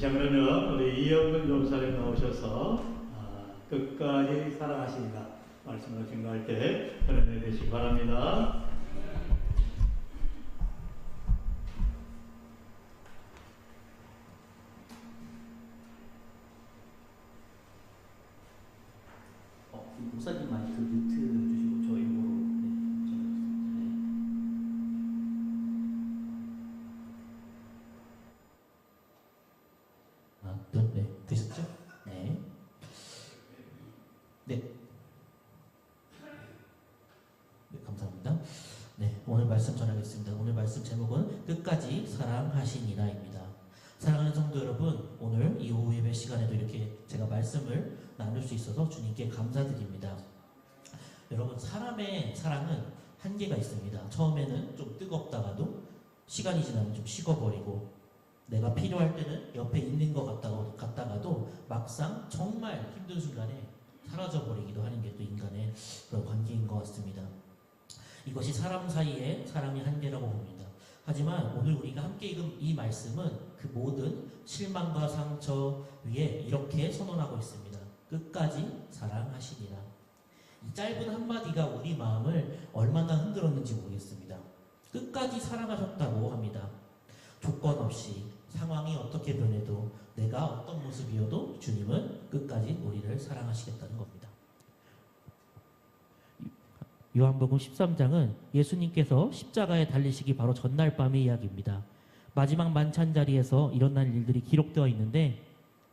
자, 그러면 우리 이영근 전사님 나오셔서 끝까지 사랑하시니라 말씀을 증거할 때 은혜 되시기 바랍니다. 목사님 마이크 뮤트 주시고 저 이거로 되셨죠? 네. 네. 네, 감사합니다. 네, 오늘 말씀 전하겠습니다. 오늘 말씀 제목은 끝까지 사랑하시니라입니다. 사랑하는 성도 여러분, 오늘 이 오후 예배 시간에도 이렇게 제가 말씀을 나눌 수 있어서 주님께 감사드립니다. 여러분, 사람의 사랑은 한계가 있습니다. 처음에는 좀 뜨겁다가도 시간이 지나면 좀 식어버리고 내가 필요할 때는 옆에 있는 것 같다가도 막상 정말 힘든 순간에 사라져버리기도 하는 게 또 인간의 그런 관계인 것 같습니다. 이것이 사람 사이의 사랑의 한계라고 봅니다. 하지만 오늘 우리가 함께 읽은 이 말씀은 그 모든 실망과 상처 위에 이렇게 선언하고 있습니다. 끝까지 사랑하시니라. 이 짧은 한마디가 우리 마음을 얼마나 흔들었는지 모르겠습니다. 끝까지 사랑하셨다고 합니다. 조건 없이 상황이 어떻게 변해도 내가 어떤 모습이어도 주님은 끝까지 우리를 사랑하시겠다는 겁니다. 요한복음 13장은 예수님께서 십자가에 달리시기 바로 전날 밤의 이야기입니다. 마지막 만찬 자리에서 일어난 일들이 기록되어 있는데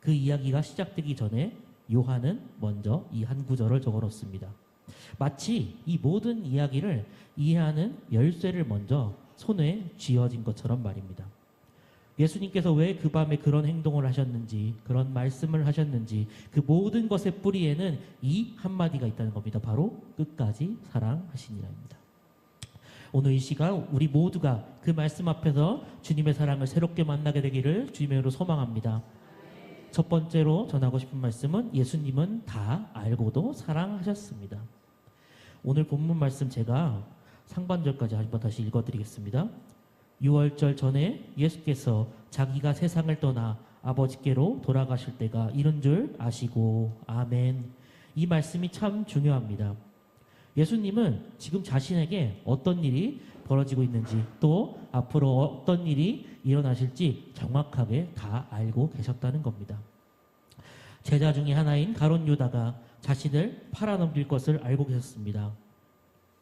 그 이야기가 시작되기 전에 요한은 먼저 이 한 구절을 적어놓습니다. 마치 이 모든 이야기를 이해하는 열쇠를 먼저 손에 쥐어진 것처럼 말입니다. 예수님께서 왜 그 밤에 그런 행동을 하셨는지, 그런 말씀을 하셨는지, 그 모든 것의 뿌리에는 이 한마디가 있다는 겁니다. 바로 끝까지 사랑하시니라입니다. 오늘 이 시간 우리 모두가 그 말씀 앞에서 주님의 사랑을 새롭게 만나게 되기를 주님의 이름으로 소망합니다. 첫 번째로 전하고 싶은 말씀은 예수님은 다 알고도 사랑하셨습니다. 오늘 본문 말씀 제가 상반절까지 한번 다시 읽어드리겠습니다. 6월절 전에 예수께서 자기가 세상을 떠나 아버지께로 돌아가실 때가 이른 줄 아시고 아멘. 이 말씀이 참 중요합니다. 예수님은 지금 자신에게 어떤 일이 벌어지고 있는지 또 앞으로 어떤 일이 일어나실지 정확하게 다 알고 계셨다는 겁니다. 제자 중에 하나인 가룟 유다가 자신을 팔아넘길 것을 알고 계셨습니다.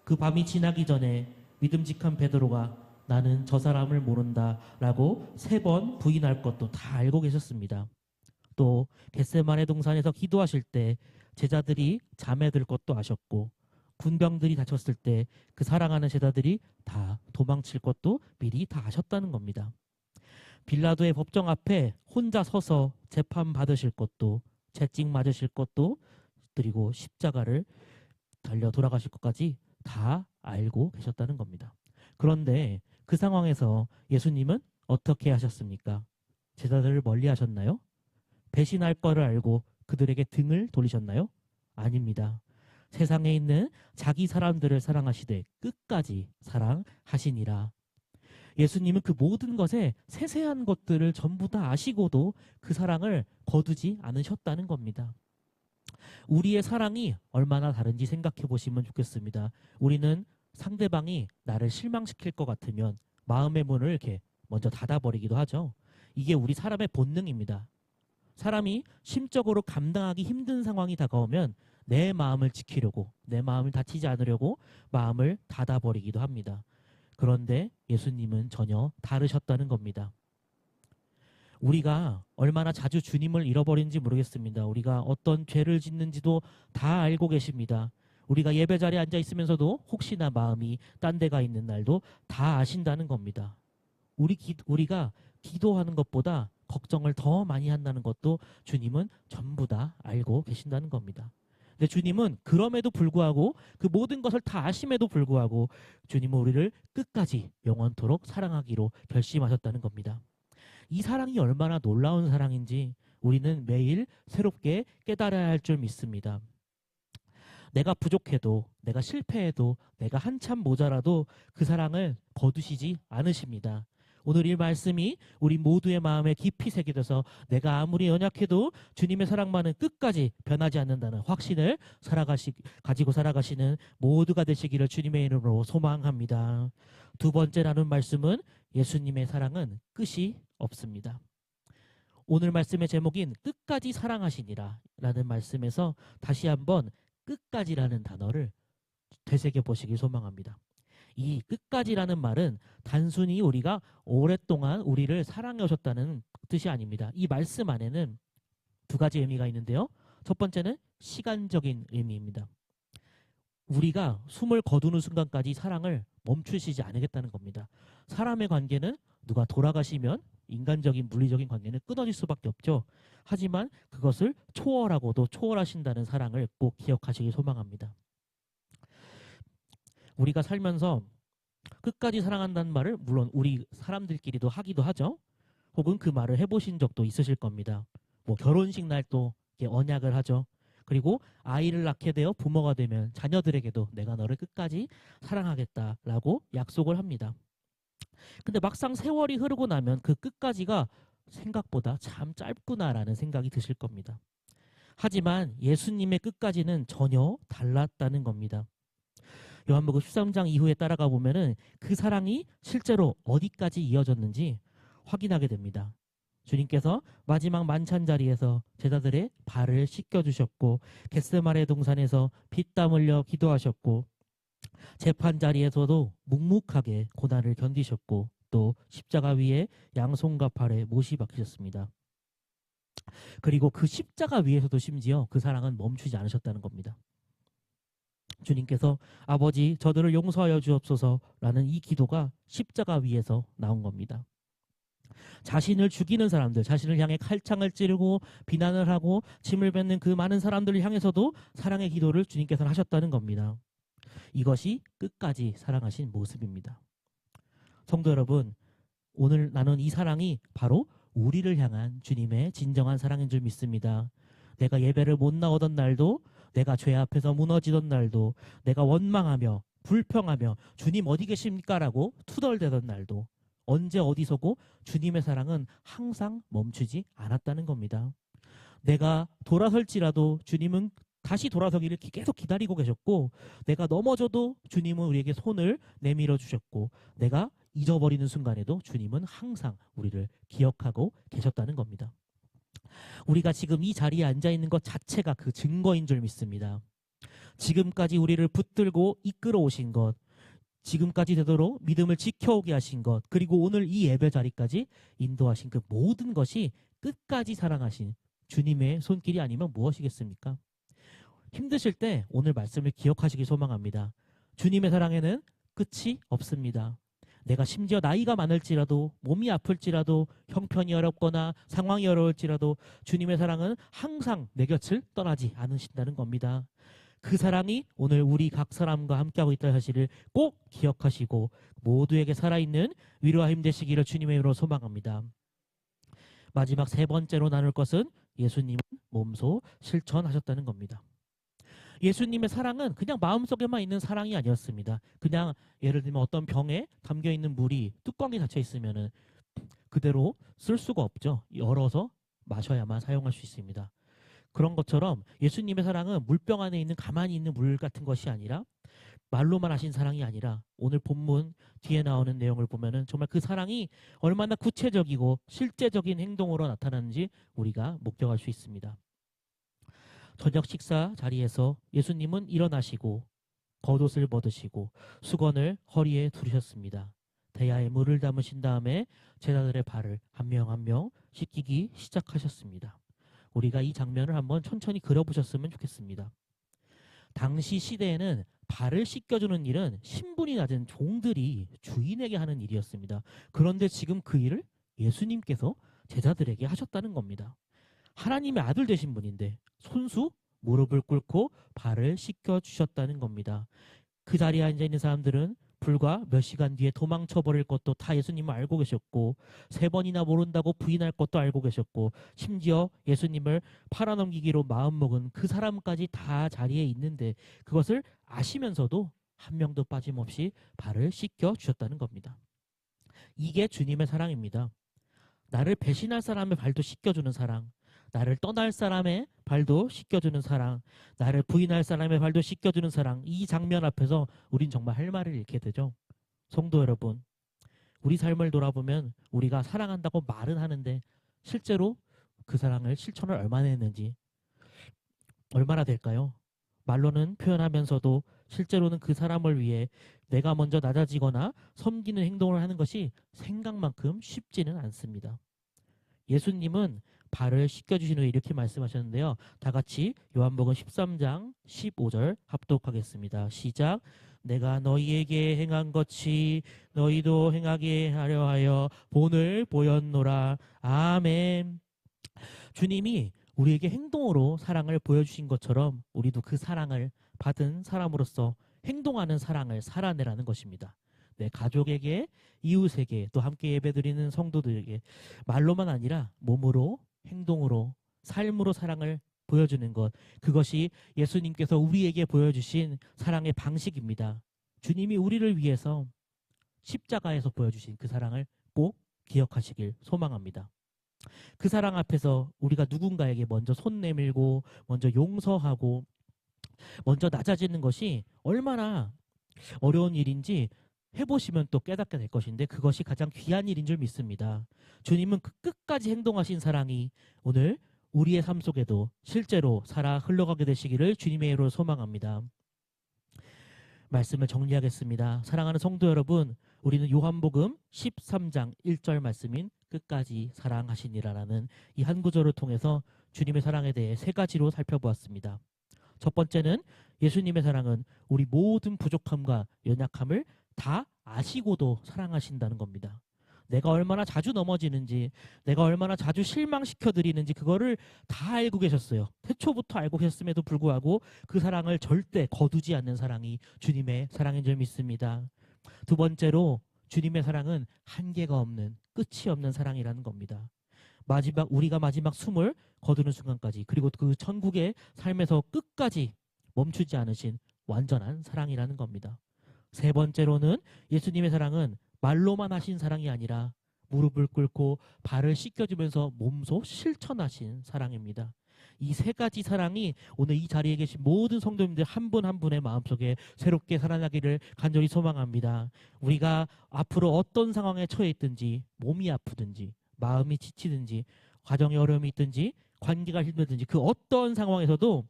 그 밤이 지나기 전에 믿음직한 베드로가 나는 저 사람을 모른다 라고 3번 부인할 것도 다 알고 계셨습니다. 또 겟세마네 동산에서 기도하실 때 제자들이 잠에 들 것도 아셨고 군병들이 다쳤을 때 그 사랑하는 제자들이 다 도망칠 것도 미리 다 아셨다는 겁니다. 빌라도의 법정 앞에 혼자 서서 재판 받으실 것도 채찍 맞으실 것도 그리고 십자가를 달려 돌아가실 것까지 다 알고 계셨다는 겁니다. 그런데 그 상황에서 예수님은 어떻게 하셨습니까? 제자들을 멀리 하셨나요? 배신할 거를 알고 그들에게 등을 돌리셨나요? 아닙니다. 세상에 있는 자기 사람들을 사랑하시되 끝까지 사랑하시니라. 예수님은 그 모든 것에 세세한 것들을 전부 다 아시고도 그 사랑을 거두지 않으셨다는 겁니다. 우리의 사랑이 얼마나 다른지 생각해 보시면 좋겠습니다. 우리는 상대방이 나를 실망시킬 것 같으면 마음의 문을 이렇게 먼저 닫아버리기도 하죠. 이게 우리 사람의 본능입니다. 사람이 심적으로 감당하기 힘든 상황이 다가오면 내 마음을 지키려고, 내 마음을 다치지 않으려고 마음을 닫아버리기도 합니다. 그런데 예수님은 전혀 다르셨다는 겁니다. 우리가 얼마나 자주 주님을 잃어버린지 모르겠습니다. 우리가 어떤 죄를 짓는지도 다 알고 계십니다. 우리가 예배 자리에 앉아 있으면서도 혹시나 마음이 딴 데가 있는 날도 다 아신다는 겁니다. 우리가 기도하는 것보다 걱정을 더 많이 한다는 것도 주님은 전부 다 알고 계신다는 겁니다. 근데 주님은 그럼에도 불구하고 그 모든 것을 다 아심에도 불구하고 주님은 우리를 끝까지 영원토록 사랑하기로 결심하셨다는 겁니다. 이 사랑이 얼마나 놀라운 사랑인지 우리는 매일 새롭게 깨달아야 할 줄 믿습니다. 내가 부족해도, 내가 실패해도, 내가 한참 모자라도 그 사랑을 거두시지 않으십니다. 오늘 이 말씀이 우리 모두의 마음에 깊이 새겨져서 내가 아무리 연약해도 주님의 사랑만은 끝까지 변하지 않는다는 확신을 가지고 살아가시는 모두가 되시기를 주님의 이름으로 소망합니다. 두 번째 나눈 말씀은 예수님의 사랑은 끝이 없습니다. 오늘 말씀의 제목인 끝까지 사랑하시니라 라는 말씀에서 다시 한번 끝까지라는 단어를 되새겨 보시길 소망합니다. 이 끝까지라는 말은 단순히 우리가 오랫동안 우리를 사랑해 오셨다는 뜻이 아닙니다. 이 말씀 안에는 두 가지 의미가 있는데요. 첫 번째는 시간적인 의미입니다. 우리가 숨을 거두는 순간까지 사랑을 멈추시지 않겠다는 겁니다. 사람의 관계는 누가 돌아가시면 인간적인 물리적인 관계는 끊어질 수밖에 없죠. 하지만 그것을 초월하고도 초월하신다는 사랑을 꼭 기억하시길 소망합니다. 우리가 살면서 끝까지 사랑한다는 말을 물론 우리 사람들끼리도 하기도 하죠. 혹은 그 말을 해보신 적도 있으실 겁니다. 뭐 결혼식 날 또 언약을 하죠. 그리고 아이를 낳게 되어 부모가 되면 자녀들에게도 내가 너를 끝까지 사랑하겠다라고 약속을 합니다. 근데 막상 세월이 흐르고 나면 그 끝까지가 생각보다 참 짧구나라는 생각이 드실 겁니다. 하지만 예수님의 끝까지는 전혀 달랐다는 겁니다. 요한복음 13장 이후에 따라가 보면은 그 사랑이 실제로 어디까지 이어졌는지 확인하게 됩니다. 주님께서 마지막 만찬 자리에서 제자들의 발을 씻겨주셨고 겟세마네 동산에서 피땀 흘려 기도하셨고 재판 자리에서도 묵묵하게 고난을 견디셨고 또 십자가 위에 양손과 팔에 못이 박히셨습니다. 그리고 그 십자가 위에서도 심지어 그 사랑은 멈추지 않으셨다는 겁니다. 주님께서 아버지 저들을 용서하여 주옵소서라는 이 기도가 십자가 위에서 나온 겁니다. 자신을 죽이는 사람들, 자신을 향해 칼창을 찌르고 비난을 하고 침을 뱉는 그 많은 사람들을 향해서도 사랑의 기도를 주님께서는 하셨다는 겁니다. 이것이 끝까지 사랑하신 모습입니다. 성도 여러분, 오늘 나눈 이 사랑이 바로 우리를 향한 주님의 진정한 사랑인 줄 믿습니다. 내가 예배를 못 나오던 날도, 내가 죄 앞에서 무너지던 날도, 내가 원망하며 불평하며 주님 어디 계십니까? 라고 투덜대던 날도 언제 어디서고 주님의 사랑은 항상 멈추지 않았다는 겁니다. 내가 돌아설지라도 주님은 다시 돌아서기를 계속 기다리고 계셨고, 내가 넘어져도 주님은 우리에게 손을 내밀어 주셨고, 내가 잊어버리는 순간에도 주님은 항상 우리를 기억하고 계셨다는 겁니다. 우리가 지금 이 자리에 앉아 있는 것 자체가 그 증거인 줄 믿습니다. 지금까지 우리를 붙들고 이끌어 오신 것, 지금까지 되도록 믿음을 지켜오게 하신 것, 그리고 오늘 이 예배 자리까지 인도하신 그 모든 것이 끝까지 사랑하신 주님의 손길이 아니면 무엇이겠습니까? 힘드실 때 오늘 말씀을 기억하시길 소망합니다. 주님의 사랑에는 끝이 없습니다. 내가 심지어 나이가 많을지라도, 몸이 아플지라도, 형편이 어렵거나 상황이 어려울지라도 주님의 사랑은 항상 내 곁을 떠나지 않으신다는 겁니다. 그 사랑이 오늘 우리 각 사람과 함께하고 있다는 사실을 꼭 기억하시고 모두에게 살아있는 위로와 힘 되시기를 주님의 이름으로 소망합니다. 마지막 세 번째로 나눌 것은 예수님은 몸소 실천하셨다는 겁니다. 예수님의 사랑은 그냥 마음속에만 있는 사랑이 아니었습니다. 그냥 예를 들면 어떤 병에 담겨있는 물이 뚜껑이 닫혀 있으면 그대로 쓸 수가 없죠. 열어서 마셔야만 사용할 수 있습니다. 그런 것처럼 예수님의 사랑은 물병 안에 있는 가만히 있는 물 같은 것이 아니라 말로만 하신 사랑이 아니라 오늘 본문 뒤에 나오는 내용을 보면은 정말 그 사랑이 얼마나 구체적이고 실제적인 행동으로 나타나는지 우리가 목격할 수 있습니다. 저녁 식사 자리에서 예수님은 일어나시고 겉옷을 벗으시고 수건을 허리에 두르셨습니다. 대야에 물을 담으신 다음에 제자들의 발을 한 명 한 명 씻기기 시작하셨습니다. 우리가 이 장면을 한번 천천히 그려보셨으면 좋겠습니다. 당시 시대에는 발을 씻겨주는 일은 신분이 낮은 종들이 주인에게 하는 일이었습니다. 그런데 지금 그 일을 예수님께서 제자들에게 하셨다는 겁니다. 하나님의 아들 되신 분인데 손수 무릎을 꿇고 발을 씻겨주셨다는 겁니다. 그 자리에 앉아있는 사람들은 불과 몇 시간 뒤에 도망쳐버릴 것도 다 예수님을 알고 계셨고 3번이나 모른다고 부인할 것도 알고 계셨고 심지어 예수님을 팔아넘기기로 마음먹은 그 사람까지 다 자리에 있는데 그것을 아시면서도 한 명도 빠짐없이 발을 씻겨주셨다는 겁니다. 이게 주님의 사랑입니다. 나를 배신할 사람의 발도 씻겨주는 사랑, 나를 떠날 사람의 발도 씻겨주는 사랑, 나를 부인할 사람의 발도 씻겨주는 사랑. 이 장면 앞에서 우린 정말 할 말을 잃게 되죠. 성도 여러분, 우리 삶을 돌아보면 우리가 사랑한다고 말은 하는데 실제로 그 사랑을 실천을 얼마나 했는지, 얼마나 될까요? 말로는 표현하면서도 실제로는 그 사람을 위해 내가 먼저 낮아지거나 섬기는 행동을 하는 것이 생각만큼 쉽지는 않습니다. 예수님은 발을 씻겨주신 후에 이렇게 말씀하셨는데요. 다 같이 요한복음 13장 15절 합독하겠습니다. 시작. 내가 너희에게 행한 것이 너희도 행하게 하려 하여 본을 보였노라. 아멘. 주님이 우리에게 행동으로 사랑을 보여주신 것처럼 우리도 그 사랑을 받은 사람으로서 행동하는 사랑을 살아내라는 것입니다. 내 가족에게, 이웃에게, 또 함께 예배드리는 성도들에게 말로만 아니라 몸으로, 행동으로, 삶으로 사랑을 보여주는 것, 그것이 예수님께서 우리에게 보여주신 사랑의 방식입니다. 주님이 우리를 위해서 십자가에서 보여주신 그 사랑을 꼭 기억하시길 소망합니다. 그 사랑 앞에서 우리가 누군가에게 먼저 손 내밀고 먼저 용서하고 먼저 낮아지는 것이 얼마나 어려운 일인지 해보시면 또 깨닫게 될 것인데, 그것이 가장 귀한 일인 줄 믿습니다. 주님은 그 끝까지 행동하신 사랑이 오늘 우리의 삶 속에도 실제로 살아 흘러가게 되시기를 주님의 이름으로 소망합니다. 말씀을 정리하겠습니다. 사랑하는 성도 여러분, 우리는 요한복음 13장 1절 말씀인 끝까지 사랑하시니라라는 이 한 구절을 통해서 주님의 사랑에 대해 세 가지로 살펴보았습니다. 첫 번째는 예수님의 사랑은 우리 모든 부족함과 연약함을 다 아시고도 사랑하신다는 겁니다. 내가 얼마나 자주 넘어지는지, 내가 얼마나 자주 실망시켜드리는지 그거를 다 알고 계셨어요. 태초부터 알고 계셨음에도 불구하고 그 사랑을 절대 거두지 않는 사랑이 주님의 사랑인 줄 믿습니다. 두 번째로 주님의 사랑은 한계가 없는, 끝이 없는 사랑이라는 겁니다. 우리가 마지막 숨을 거두는 순간까지, 그리고 그 천국의 삶에서 끝까지 멈추지 않으신 완전한 사랑이라는 겁니다. 세 번째로는 예수님의 사랑은 말로만 하신 사랑이 아니라 무릎을 꿇고 발을 씻겨주면서 몸소 실천하신 사랑입니다. 이 세 가지 사랑이 오늘 이 자리에 계신 모든 성도님들 한 분 한 분의 마음속에 새롭게 살아나기를 간절히 소망합니다. 우리가 앞으로 어떤 상황에 처해 있든지, 몸이 아프든지 마음이 지치든지 가정에 어려움이 있든지 관계가 힘들든지 그 어떤 상황에서도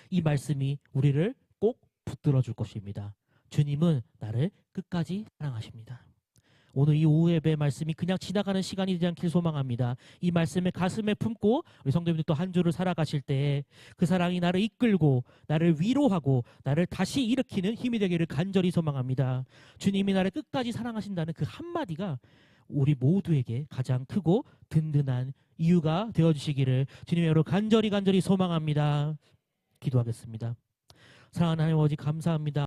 이 말씀이 우리를 꼭 붙들어 줄 것입니다. 주님은 나를 끝까지 사랑하십니다. 오늘 이 오후 예배 말씀이 그냥 지나가는 시간이 되지 않길 소망합니다. 이 말씀을 가슴에 품고 우리 성도님들 또 한 주를 살아가실 때 그 사랑이 나를 이끌고 나를 위로하고 나를 다시 일으키는 힘이 되기를 간절히 소망합니다. 주님이 나를 끝까지 사랑하신다는 그 한마디가 우리 모두에게 가장 크고 든든한 이유가 되어주시기를 주님의 이름으로 간절히 소망합니다. 기도하겠습니다. 사랑하는 하나님 아버지 감사합니다.